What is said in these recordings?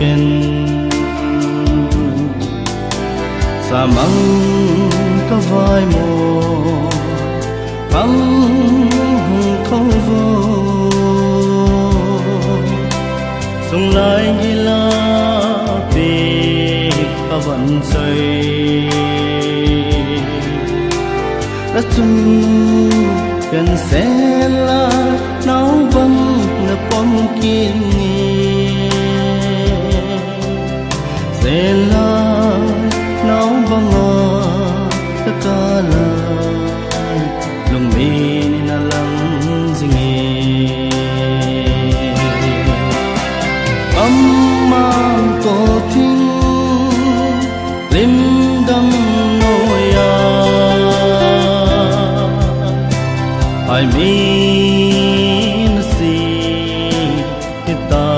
ken sa mang ka vai mo băng hùng không vô sông lại như la tiếc ta vẫn say đất chung cần sẽ là nấu băng là con kiên sẽ là nấu băng tất cả là lòng mình là lắng dingin âm mang cổ tin lim đâm nỗi ai min si kita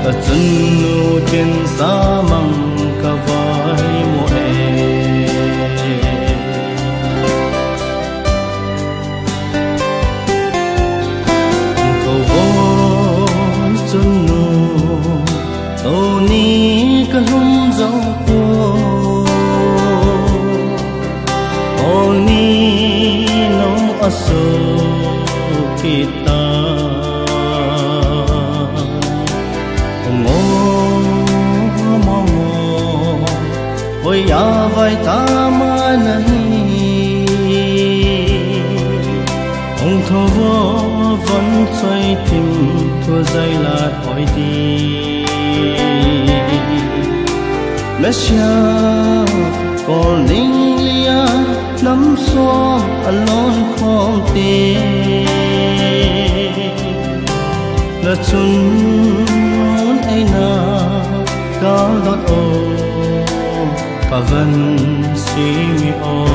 ta chân nu trên sa mang ka vai mo ka lum dấu po oni no aso kita ngo mo oi ya vai ta ma nahi ông thô vô vẫn xoay tìm thua dây là hỏi đi Messia con linh lia nắm xóa alone không tê là chun ai na cao đót ô và vẫn si mi ô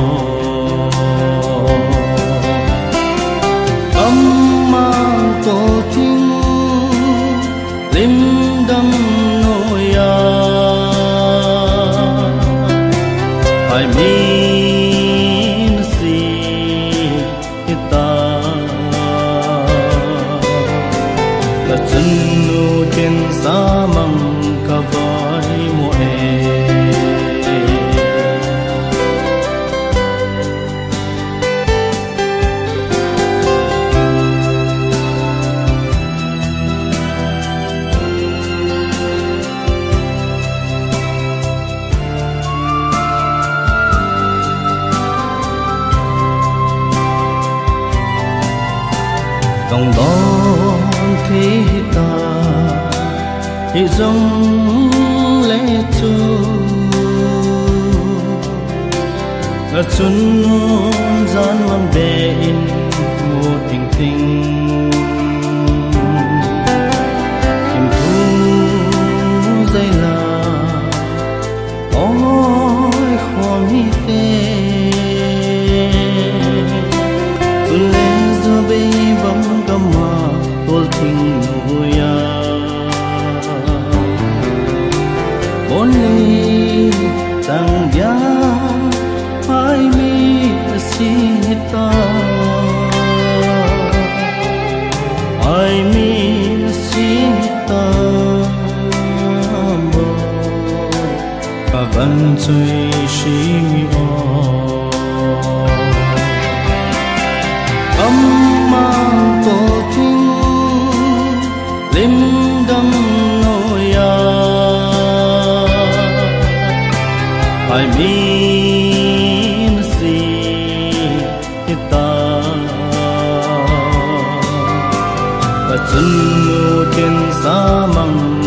âm mang tổ tin lim đâm nỗi ai min si kita là chân nu trên sa mang ka vai mo cộng đón thế ta thì giống lẽ tu là chun gian mang bên một tình tình tìm thu dây là ôi khó mi tê tu lên giờ bây bóng kama tol thing nuya only tang ya ai mi sita ai mi sita mo ka van chui shi mi o mang tổ tin lim đâm nỗi ai min si kita ta chân nu trên sa mang